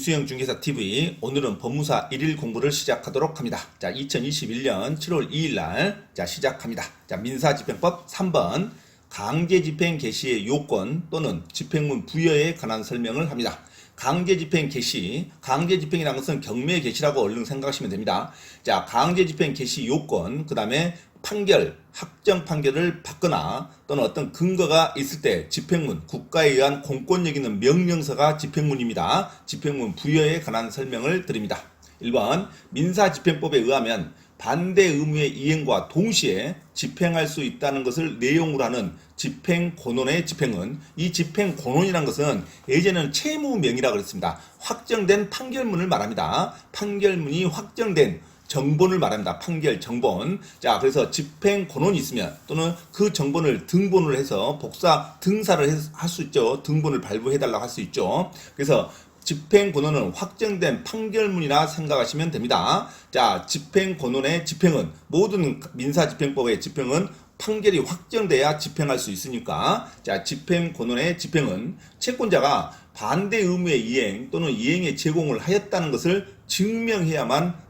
수영 중개사 TV 오늘은 법무사 1일 공부를 시작하도록 합니다. 자, 2021년 7월 2일 날 시작합니다. 자, 민사집행법 3번 강제집행 개시의 요건 또는 집행문 부여에 관한 설명을 합니다. 강제집행 개시, 강제집행이라는 것은 경매 개시라고 얼른 생각하시면 됩니다. 자, 강제집행 개시 요건, 그 다음에 판결, 확정 판결을 받거나 또는 어떤 근거가 있을 때 집행문, 국가에 의한 공권력 있는 명령서가 집행문입니다. 집행문 부여에 관한 설명을 드립니다. 1번 민사집행법에 의하면 반대 의무의 이행과 동시에 집행할 수 있다는 것을 내용으로 하는 집행권원의 집행은, 이 집행권원이라는 것은 예전에는 채무명이라고 그랬습니다. 확정된 판결문을 말합니다. 판결문이 확정된 정본을 말합니다. 판결 정본. 자, 그래서 집행 권원이 있으면 또는 그 정본을 등본을 해서 복사 등사를 할 수 있죠. 등본을 발부해 달라고 할 수 있죠. 그래서 집행 권원은 확정된 판결문이라 생각하시면 됩니다. 자, 집행 권원의 집행은, 모든 민사집행법의 집행은 판결이 확정돼야 집행할 수 있으니까, 자, 집행 권원의 집행은 채권자가 반대 의무의 이행 또는 이행의 제공을 하였다는 것을 증명해야만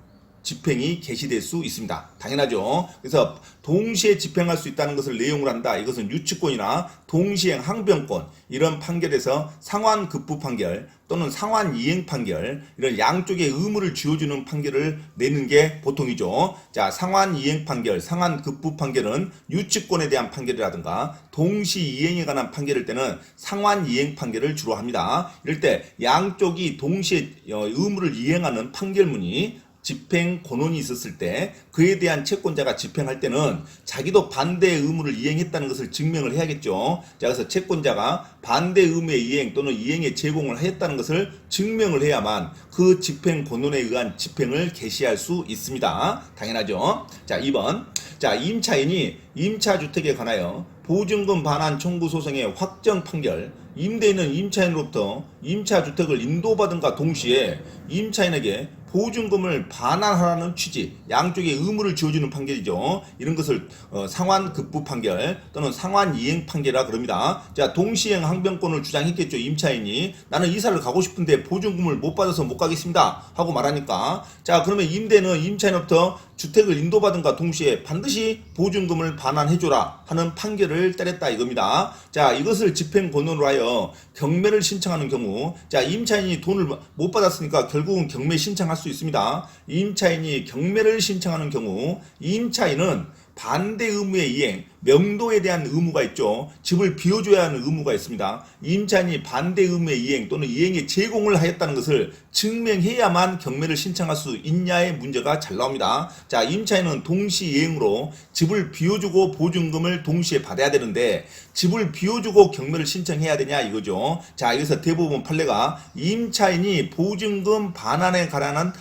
집행이 개시될 수 있습니다. 당연하죠. 그래서 동시에 집행할 수 있다는 것을 내용으로 한다. 이것은 유치권이나 동시행 항변권, 이런 판결에서 상환급부 판결 또는 상환이행 판결, 이런 양쪽의 의무를 쥐어주는 판결을 내는 게 보통이죠. 자, 상환이행 판결, 상환급부 판결은 유치권에 대한 판결이라든가 동시이행에 관한 판결일 때는 상환이행 판결을 주로 합니다. 이럴 때 양쪽이 동시에 의무를 이행하는 판결문이 집행 권원이 있었을 때 그에 대한 채권자가 집행할 때는 자기도 반대 의무를 이행했다는 것을 증명을 해야겠죠. 자, 그래서 채권자가 반대 의무의 이행 또는 이행의 제공을 하였다는 것을 증명을 해야만 그 집행 권원에 의한 집행을 개시할 수 있습니다. 당연하죠. 자, 2번. 자, 임차인이 임차주택에 관하여 보증금 반환 청구 소송의 확정 판결, 임대인은 임차인으로부터 임차주택을 인도받은과 동시에 임차인에게 보증금을 반환하라는 취지, 양쪽의 의무를 지어주는 판결이죠. 이런 것을 상환급부 판결 또는 상환이행 판결이라 그럽니다. 자, 동시행 항변권을 주장했겠죠. 임차인이 나는 이사를 가고 싶은데 보증금을 못 받아서 못 가겠습니다 하고 말하니까, 자, 그러면 임대는 임차인으로부터 주택을 인도받은과 동시에 반드시 보증금을 반환해줘라 하는 판결을 때렸다 이겁니다. 자, 이것을 집행권원으로 하여 경매를 신청하는 경우, 자, 임차인이 돈을 못 받았으니까 결국은 경매 신청할 수 있습니다. 임차인이 경매를 신청하는 경우 임차인은 반대 의무의 이행, 명도에 대한 의무가 있죠. 집을 비워줘야 하는 의무가 있습니다. 임차인이 반대 의무의 이행 또는 이행의 제공을 하였다는 것을 증명해야만 경매를 신청할 수 있냐의 문제가 잘 나옵니다. 자, 임차인은 동시 이행으로 집을 비워주고 보증금을 동시에 받아야 되는데 집을 비워주고 경매를 신청해야 되냐 이거죠. 자, 여기서 대부분 판례가 임차인이 보증금 반환에 관한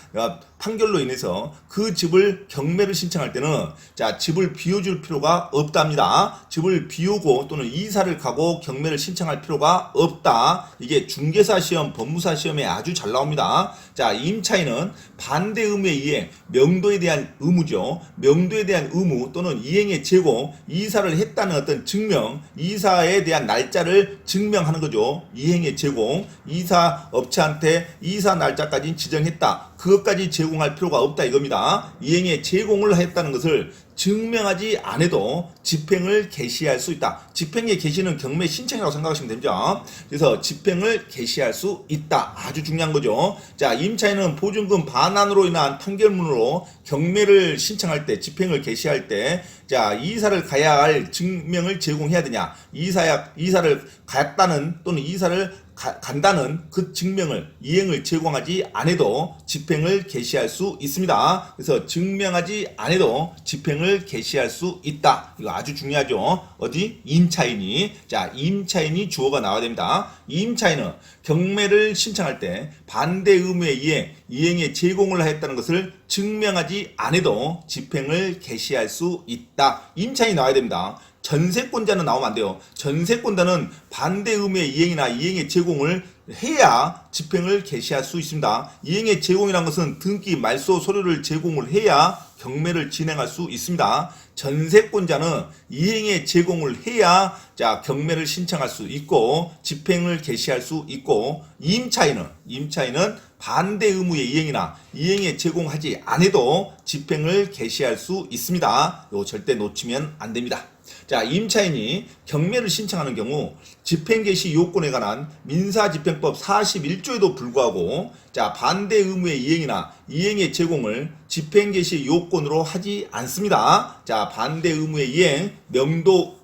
판결로 인해서 그 집을 경매를 신청할 때는, 자, 집을 비워줄 필요가 없답니다. 집을 비우고 또는 이사를 가고 경매를 신청할 필요가 없다. 이게 중개사 시험, 법무사 시험에 아주 잘 나옵니다. 자, 임차인은 반대 의무의 이행, 명도에 대한 의무죠. 명도에 대한 의무 또는 이행의 제공, 이사를 했다는 어떤 증명, 이사에 대한 날짜를 증명하는 거죠. 이행의 제공, 이사 업체한테 이사 날짜까지 지정했다. 그것까지 제공할 필요가 없다 이겁니다. 이행의 제공을 했다는 것을 증명하지 않아도 집행을 개시할 수 있다. 집행의 개시는 경매 신청이라고 생각하시면 됩니다. 그래서 집행을 개시할 수 있다. 아주 중요한 거죠. 자, 임차인은 보증금 반환으로 인한 판결문으로 경매를 신청할 때, 집행을 개시할 때, 자, 이사를 가야 할 증명을 제공해야 되냐, 이사를 갔다는 또는 이사를 간다는 그 증명을, 이행을 제공하지 않아도 집행을 개시할 수 있습니다. 그래서 증명하지 않아도 집행을 개시할 수 있다. 이거 아주 중요하죠. 어디? 임차인이. 자, 임차인이 주어가 나와야 됩니다. 임차인은 경매를 신청할 때 반대 의무의 이행의 제공을 하였다는 것을 증명하지 않아도 집행을 개시할 수 있다. 임차인이 나와야 됩니다. 전세권자는 나오면 안 돼요. 전세권자는 반대 의무의 이행이나 이행의 제공을 해야 집행을 개시할 수 있습니다. 이행의 제공이라는 것은 등기, 말소, 서류를 제공을 해야 경매를 진행할 수 있습니다. 전세권자는 이행의 제공을 해야 자 경매를 신청할 수 있고 집행을 개시할 수 있고 임차인은 반대 의무의 이행이나 이행에 제공하지 않아도 집행을 개시할 수 있습니다. 이거 절대 놓치면 안 됩니다. 자, 임차인이 경매를 신청하는 경우 집행 개시 요건에 관한 민사집행법 41조에도 불구하고 자, 반대 의무의 이행이나 이행의 제공을 집행 개시 요건으로 하지 않습니다. 자, 반대 의무의 이행, 명도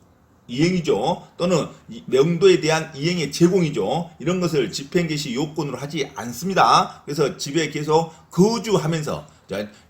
이행이죠. 또는 명도에 대한 이행의 제공이죠. 이런 것을 집행 개시 요건으로 하지 않습니다. 그래서 집에 계속 거주하면서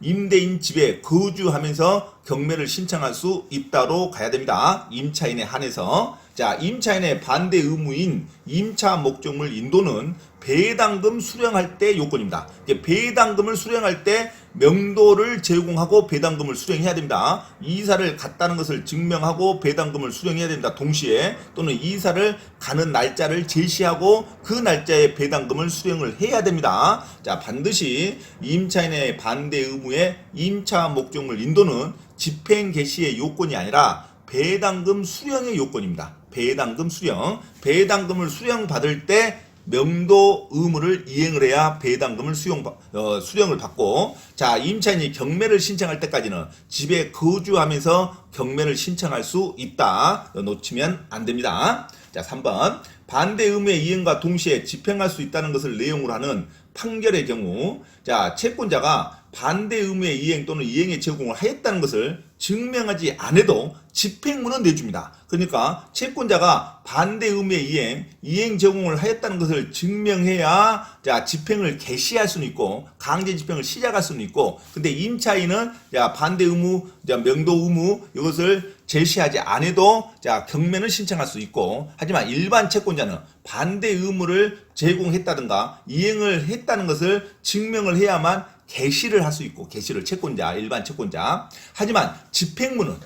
임대인 집에 거주하면서 경매를 신청할 수 있다로 가야 됩니다. 임차인에 한해서. 자, 임차인의 반대 의무인 임차 목적물 인도는 배당금 수령할 때 요건입니다. 배당금을 수령할 때 명도를 제공하고 배당금을 수령해야 됩니다. 이사를 갔다는 것을 증명하고 배당금을 수령해야 됩니다. 동시에 또는 이사를 가는 날짜를 제시하고 그 날짜에 배당금을 수령을 해야 됩니다. 자, 반드시 임차인의 반대 의무의 임차 목적물 인도는 집행 개시의 요건이 아니라 배당금 수령의 요건입니다. 배당금 수령. 배당금을 수령받을 때 명도 의무를 이행을 해야 배당금을 수령을 받고, 자, 임차인이 경매를 신청할 때까지는 집에 거주하면서 경매를 신청할 수 있다. 놓치면 안 됩니다. 자, 3번. 반대 의무의 이행과 동시에 집행할 수 있다는 것을 내용으로 하는 판결의 경우, 자, 채권자가 반대 의무의 이행 또는 이행의 제공을 하였다는 것을 증명하지 않아도 집행문은 내줍니다. 그러니까 채권자가 반대 의무의 이행 제공을 하였다는 것을 증명해야 자 집행을 개시할 수는 있고 강제 집행을 시작할 수는 있고, 근데 임차인은 자 반대 의무, 자 명도 의무 이것을 제시하지 않아도 자 경매는 신청할 수 있고, 하지만 일반 채권자는 반대 의무를 제공했다든가 이행을 했다는 것을 증명을 해야만 개시를 할 수 있고, 개시를 일반 채권자. 하지만 집행문은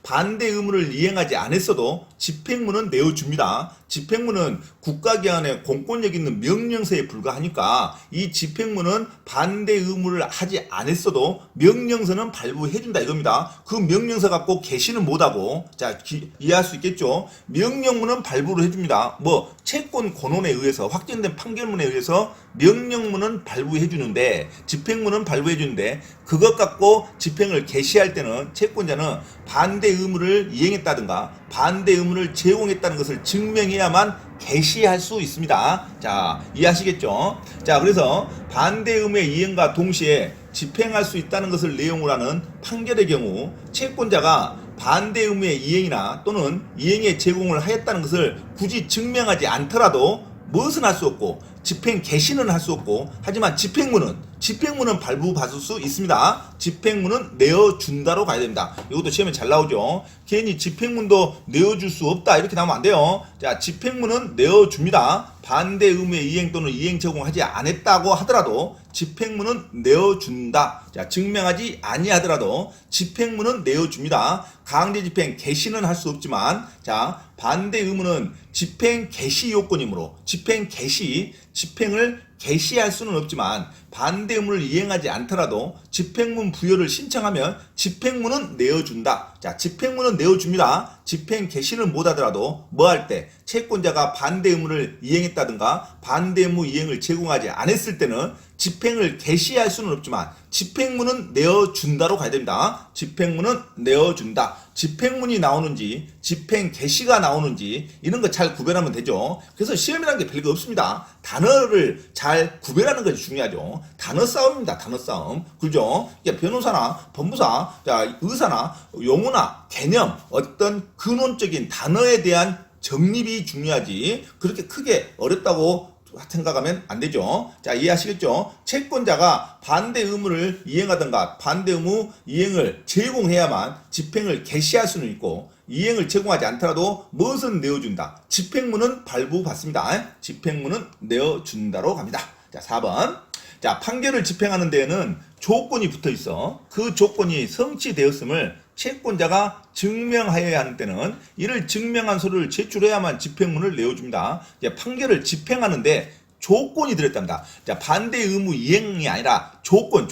반대 의무를 이행하지 않았어도 집행문은 내어줍니다. 집행문은 국가기관의 공권력 있는 명령서에 불과하니까 이 집행문은 반대 의무를 하지 않았어도 명령서는 발부해준다 이겁니다. 그 명령서 갖고 개시는 못하고, 자 이해할 수 있겠죠. 명령문은 발부를 해줍니다. 뭐 채권 권원에 의해서 확정된 판결문에 의해서 명령문은 발부해주는데, 집행문은 발부해주는데, 그것 갖고 집행을 개시할 때는 채권자는 반대 의무를 이행했다든가 반대 의무를 제공했다는 것을 증명해야만 개시할 수 있습니다. 자, 이해하시겠죠? 자, 그래서 반대 의무의 이행과 동시에 집행할 수 있다는 것을 내용으로 하는 판결의 경우 채권자가 반대 의무의 이행이나 또는 이행의 제공을 하였다는 것을 굳이 증명하지 않더라도 무엇은 할 수 없고 집행 개시는 할 수 없고, 하지만 집행문은 발부받을 수 있습니다. 집행문은 내어준다로 가야 됩니다. 이것도 시험에 잘 나오죠. 괜히 집행문도 내어줄 수 없다 이렇게 나오면 안 돼요. 자, 집행문은 내어줍니다. 반대 의무의 이행 또는 이행 제공하지 않았다고 하더라도 집행문은 내어준다. 자, 증명하지 아니하더라도 집행문은 내어줍니다. 강제 집행 개시는 할 수 없지만, 자, 반대 의무는 집행 개시 요건이므로 집행을 개시할 수는 없지만 반대 의무를 이행하지 않더라도 집행문 부여를 신청하면 집행문은 내어준다. 자, 집행문은 내어줍니다. 집행 개시는 못하더라도 뭐 할 때 채권자가 반대 의무를 이행했다든가 반대 의무 이행을 제공하지 않았을 때는 집행을 개시할 수는 없지만 집행문은 내어준다로 가야 됩니다. 집행문은 내어준다. 집행문이 나오는지 집행 개시가 나오는지 이런 거 잘 구별하면 되죠. 그래서 시험이라는 게 별거 없습니다. 단어를 잘 구별하는 것이 중요하죠. 단어 싸움입니다. 단어 싸움. 그죠? 변호사나 법무사, 자, 의사나 용어나 개념, 어떤 근원적인 단어에 대한 정립이 중요하지 그렇게 크게 어렵다고 생각하면 안 되죠. 자, 이해하시겠죠? 채권자가 반대 의무를 이행하든가 반대 의무 이행을 제공해야만 집행을 개시할 수는 있고, 이행을 제공하지 않더라도 무엇은 내어준다. 집행문은 발부받습니다. 집행문은 내어준다로 갑니다. 자, 4번. 자, 판결을 집행하는 데에는 조건이 붙어 있어. 그 조건이 성취되었음을 채권자가 증명하여야 하는 때는 이를 증명한 서류를 제출해야만 집행문을 내어줍니다. 이제 판결을 집행하는데 조건이 들었답니다. 자, 반대 의무 이행이 아니라 조건.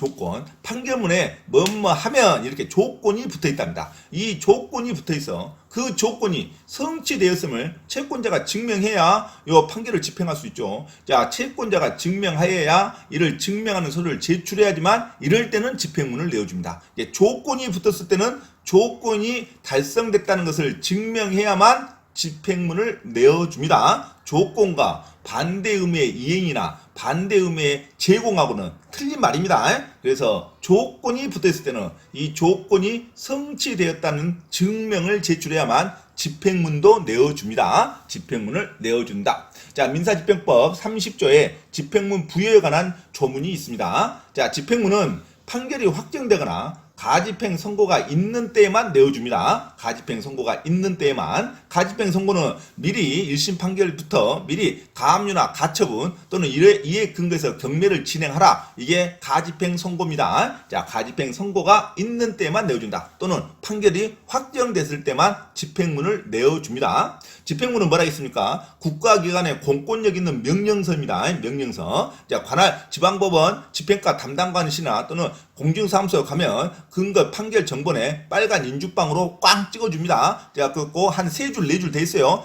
판결문에 뭐뭐 하면 이렇게 조건이 붙어 있답니다. 이 조건이 붙어 있어. 그 조건이 성취되었음을 채권자가 증명해야 요 판결을 집행할 수 있죠. 자, 채권자가 증명하여야 이를 증명하는 서류를 제출해야지만 이럴 때는 집행문을 내어줍니다. 조건이 붙었을 때는 조건이 달성됐다는 것을 증명해야만 집행문을 내어줍니다. 조건과 반대 의무의 이행이나 반대 의무의 제공하고는 틀린 말입니다. 그래서 조건이 붙어있을 때는 이 조건이 성취되었다는 증명을 제출해야만 집행문도 내어줍니다. 집행문을 내어준다. 자, 민사집행법 30조에 집행문 부여에 관한 조문이 있습니다. 자, 집행문은 판결이 확정되거나 가집행 선고가 있는 때에만 내어줍니다. 가집행 선고가 있는 때에만. 가집행 선고는 미리 1심 판결부터 미리 가압류나 가처분 또는 이에 근거해서 경매를 진행하라. 이게 가집행 선고입니다. 자, 가집행 선고가 있는 때에만 내어준다. 또는 판결이 확정됐을 때만 집행문을 내어줍니다. 집행문은 뭐라 했습니까? 국가기관의 공권력 있는 명령서입니다. 명령서. 자, 관할 지방법원 집행과 담당관이시나 또는 공중사무소 가면 근거 판결 정본에 빨간 인주빵으로 꽝 찍어줍니다. 제가 그거 한 3줄 4줄 돼 있어요.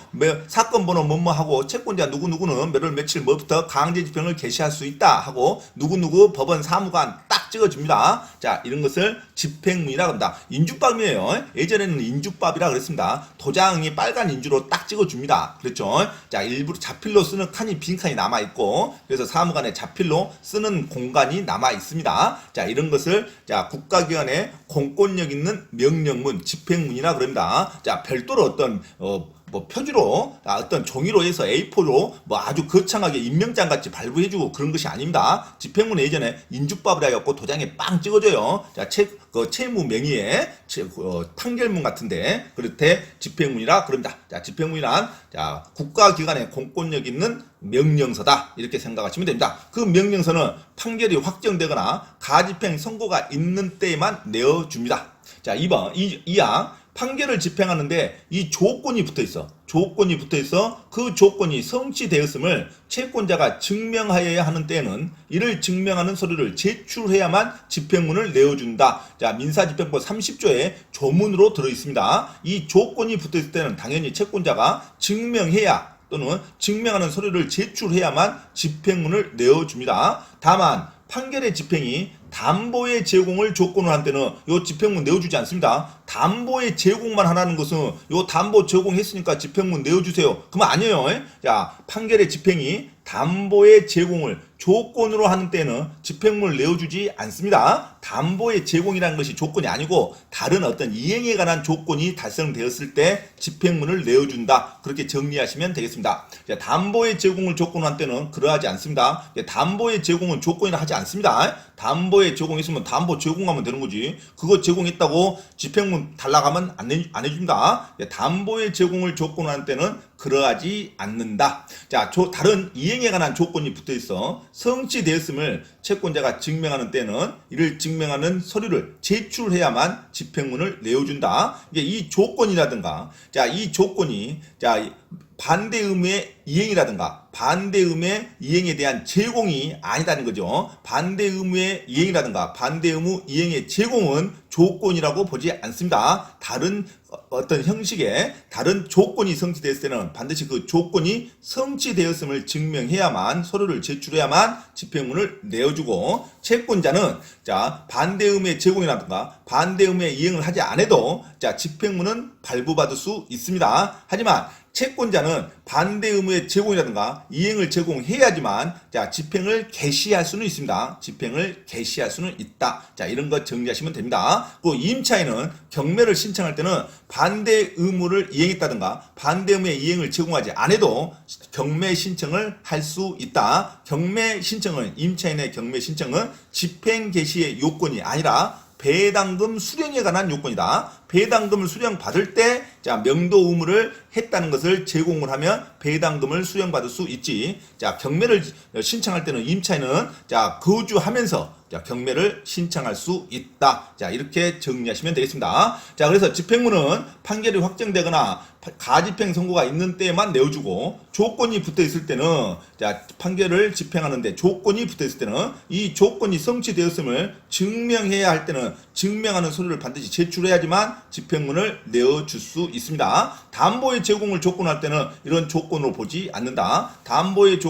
사건 번호 뭐뭐 하고 채권자 누구누구는 몇월 며칠 뭐부터 강제 집행을 개시할 수 있다 하고 누구누구 법원 사무관 딱 찍어줍니다. 자, 이런 것을 집행문이라고 합니다. 인주밥이에요. 예전에는 인주밥이라 그랬습니다. 도장이 빨간 인주로 딱 찍어줍니다. 그렇죠? 자, 일부러 자필로 쓰는 빈칸이 남아있고 그래서 사무관의 자필로 쓰는 공간이 남아있습니다. 자, 이런 것을 자, 국가기관의 공권력 있는 명령문, 집행문이라 그럽니다. 자, 별도로 어떤 표지로 어떤 종이로 해서 A4로 아주 거창하게 임명장 같이 발부해주고 그런 것이 아닙니다. 집행문은 예전에 인주법이라 해갖고 도장에 빵 찍어줘요. 자, 채무 명의의 판결문 같은데 그렇대 집행문이라 그럽니다. 자, 집행문이란 자, 국가기관의 공권력 있는 명령서다 이렇게 생각하시면 됩니다. 그 명령서는 판결이 확정되거나 가집행 선고가 있는 때에만 내어줍니다. 자, 2번 2항 판결을 집행하는데 이 조건이 붙어있어. 그 조건이 성취되었음을 채권자가 증명하여야 하는 때에는 이를 증명하는 서류를 제출해야만 집행문을 내어준다. 자, 민사집행법 30조에 조문으로 들어있습니다. 이 조건이 붙어있을 때는 당연히 채권자가 증명해야 또는 증명하는 서류를 제출해야만 집행문을 내어줍니다. 다만 판결의 집행이 담보의 제공을 조건으로 한 때는 요 집행문 내어주지 않습니다. 담보의 제공만 하라는 것은 요 담보 제공했으니까 집행문 내어주세요. 그러면 아니에요. 자, 판결의 집행이 담보의 제공을 조건으로 하는 때는 집행문을 내어주지 않습니다. 담보의 제공이라는 것이 조건이 아니고 다른 어떤 이행에 관한 조건이 달성되었을 때 집행문을 내어준다. 그렇게 정리하시면 되겠습니다. 자, 담보의 제공을 조건으로 한 때는 그러하지 않습니다. 담보의 제공은 조건이라 하지 않습니다. 담보의 제공했으면 담보 제공하면 되는 거지. 그거 제공했다고 집행문 달라가면 안 해줍니다. 담보의 제공을 조건으로 한 때는 그러하지 않는다. 자, 다른 이행에 관한 조건이 붙어 있어. 성취되었음을 채권자가 증명하는 때는 이를 증명하는 서류를 제출해야만 집행문을 내어준다. 이게 이 조건이라든가, 자, 이 조건이, 자, 반대 의무의 이행이라든가 반대 의무의 이행에 대한 제공이 아니다는 거죠. 반대 의무의 이행이라든가 반대 의무 이행의 제공은 조건이라고 보지 않습니다. 다른 어떤 형식의 다른 조건이 성취됐을 때는 반드시 그 조건이 성취되었음을 증명해야만 서류를 제출해야만 집행문을 내어주고 채권자는 자, 반대 의무의 제공이라든가 반대 의무의 이행을 하지 않아도 자, 집행문은 발부받을 수 있습니다. 하지만 채권자는 반대 의무의 제공이라든가 이행을 제공해야지만 자, 집행을 개시할 수는 있습니다. 집행을 개시할 수는 있다. 자, 이런 것 정리하시면 됩니다. 그 임차인은 경매를 신청할 때는 반대 의무를 이행했다든가 반대 의무의 이행을 제공하지 않아도 경매 신청을 할 수 있다. 경매 신청은 임차인의 경매 신청은 집행 개시의 요건이 아니라 배당금 수령에 관한 요건이다. 배당금을 수령받을 때 자, 명도 의무를 했다는 것을 제공을 하면 배당금을 수령받을 수 있지. 자, 경매를 신청할 때는 임차인은 자, 거주하면서 자, 경매를 신청할 수 있다. 자, 이렇게 정리하시면 되겠습니다. 자, 그래서 집행부는 판결이 확정되거나 가집행 선고가 있는 때만 내어주고 조건이 붙어 있을 때는 자, 판결을 집행하는데 조건이 붙어 있을 때는 이 조건이 성취되었음을 증명해야 할 때는 증명하는 서류를 반드시 제출해야지만 집행문을 내어줄 수 있습니다. 담보의 제공을 조건할 때는 이런 조건으로 보지 않는다. 담보의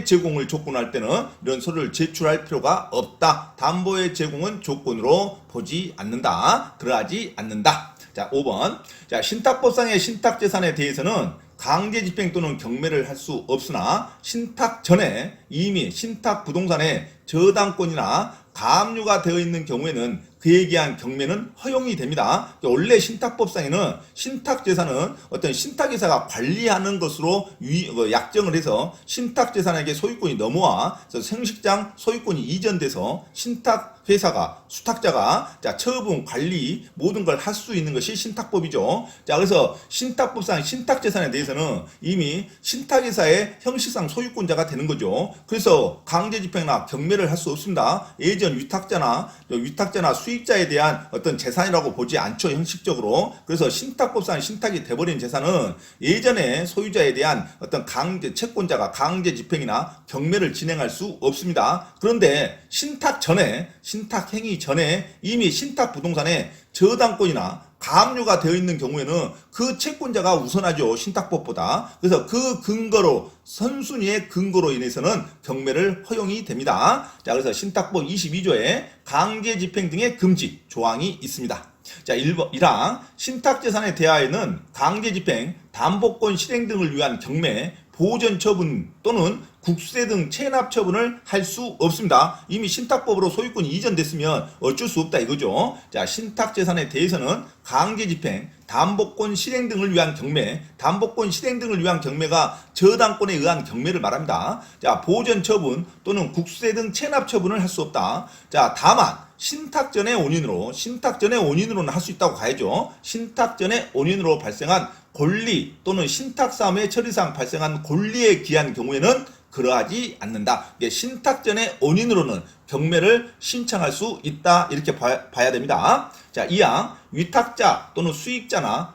제공을 조건할 때는 이런 서류를 제출할 필요가 없다. 담보의 제공은 조건으로 보지 않는다. 그러하지 않는다. 자, 5번. 자, 신탁법상의 신탁재산에 대해서는 강제 집행 또는 경매를 할 수 없으나 신탁 전에 이미 신탁 부동산에 저당권이나 가압류가 되어 있는 경우에는 그에 대한 경매는 허용이 됩니다. 원래 신탁법상에는 신탁재산은 어떤 신탁회사가 관리하는 것으로 약정을 해서 신탁재산에게 소유권이 넘어와 생식장 소유권이 이전돼서 신탁회사가 수탁자가 자, 처분, 관리 모든 걸 할 수 있는 것이 신탁법이죠. 자, 그래서 신탁법상 신탁재산에 대해서는 이미 신탁회사의 형식상 소유권자가 되는 거죠. 그래서 강제집행이나 경매를 할 수 없습니다. 예전 위탁자나 수익자에 대한 어떤 재산이라고 보지 않죠, 형식적으로. 그래서 신탁법상 신탁이 돼버린 재산은 예전에 소유자에 대한 어떤 채권자가 강제 집행이나 경매를 진행할 수 없습니다. 그런데 신탁 행위 전에 이미 신탁 부동산에 저당권이나 가압류가 되어 있는 경우에는 그 채권자가 우선하죠, 신탁법보다. 그래서 그 근거로 선순위의 근거로 인해서는 경매를 허용이 됩니다. 자, 그래서 신탁법 22조에 강제집행 등의 금지 조항이 있습니다. 자, 1항 신탁재산에 대하여는 강제집행, 담보권 실행 등을 위한 경매, 보전 처분 또는 국세 등 체납 처분을 할 수 없습니다. 이미 신탁법으로 소유권이 이전됐으면 어쩔 수 없다 이거죠. 자, 신탁재산에 대해서는 강제집행, 담보권 실행 등을 위한 경매, 담보권 실행 등을 위한 경매가 저당권에 의한 경매를 말합니다. 자, 보전 처분 또는 국세 등 체납 처분을 할 수 없다. 자, 다만 신탁 전의 원인으로는 할 수 있다고 가야죠. 신탁 전의 원인으로 발생한 권리 또는 신탁 싸움의 처리상 발생한 권리에 기한 경우에는 그러하지 않는다. 신탁 전의 원인으로는 경매를 신청할 수 있다. 이렇게 봐야 됩니다. 자, 2항 위탁자 또는 수익자나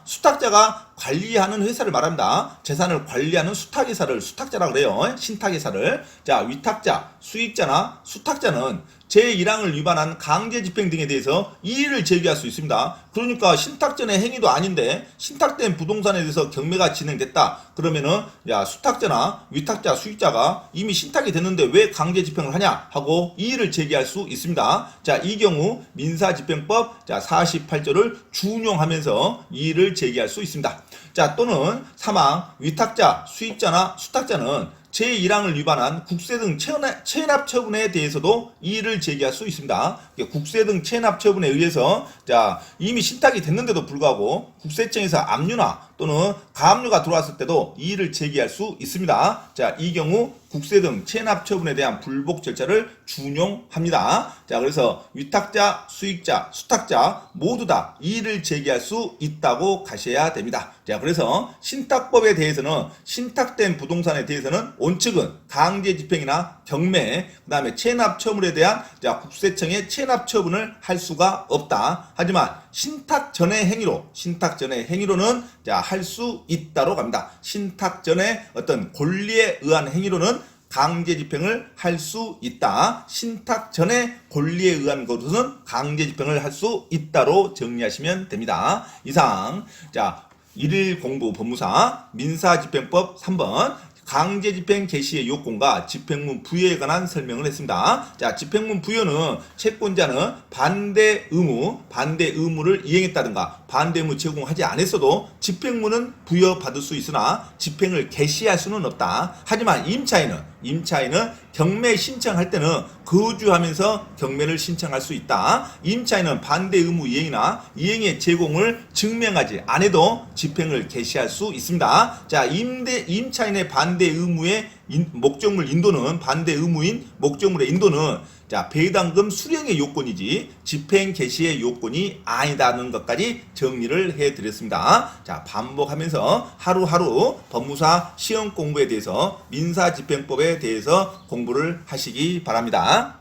수탁자가 관리하는 회사를 말합니다. 재산을 관리하는 수탁회사를 수탁자라고 그래요. 신탁회사를. 자, 위탁자, 수익자나 수탁자는 제1항을 위반한 강제집행 등에 대해서 이의를 제기할 수 있습니다. 그러니까 신탁 전의 행위도 아닌데 신탁된 부동산에 대해서 경매가 진행됐다. 그러면은 야, 수탁자나 위탁자, 수익자가 이미 신탁이 됐는데 왜 강제집행을 하냐 하고 이의를 제기할 수 있습니다. 자, 이 경우 민사집행법 자, 48조를 준용하면서 이의를 제기할 수 있습니다. 자, 또는 3항 위탁자, 수익자나 수탁자는 제1항을 위반한 국세 등 체납 처분에 대해서도 이의를 제기할 수 있습니다. 국세 등 체납 처분에 의해서 자, 이미 신탁이 됐는데도 불구하고 국세청에서 압류나 또는 가압류가 들어왔을 때도 이의를 제기할 수 있습니다. 자, 이 경우 국세 등 체납 처분에 대한 불복 절차를 준용합니다. 자, 그래서 위탁자, 수익자, 수탁자 모두 다 이의를 제기할 수 있다고 가셔야 됩니다. 자, 그래서 신탁법에 대해서는 신탁된 부동산에 대해서는 원칙은 강제 집행이나 경매, 그다음에 체납 처분에 대한 자, 국세청의 체납 처분을 할 수가 없다. 하지만 신탁 전의 행위로는 자, 할 수 있다로 갑니다. 신탁 전의 어떤 권리에 의한 행위로는 강제 집행을 할 수 있다. 신탁 전의 권리에 의한 것으로는 강제 집행을 할 수 있다로 정리하시면 됩니다. 이상 자, 1일 공부 법무사 민사집행법 3번 강제집행 개시의 요건과 집행문 부여에 관한 설명을 했습니다. 자, 집행문 부여는 채권자는 반대 의무를 이행했다든가 반대 의무 제공하지 않았어도 집행문은 부여받을 수 있으나 집행을 개시할 수는 없다. 하지만 임차인은 경매 신청할 때는 거주하면서 경매를 신청할 수 있다. 임차인은 반대 의무 이행이나 이행의 제공을 증명하지 않아도 집행을 개시할 수 있습니다. 자, 임차인의 반대 의무에 목적물 인도는 반대 의무인 목적물의 인도는 자, 배당금 수령의 요건이지 집행 개시의 요건이 아니다는 것까지 정리를 해드렸습니다. 자, 반복하면서 하루하루 법무사 시험 공부에 대해서 민사집행법에 대해서 공부를 하시기 바랍니다.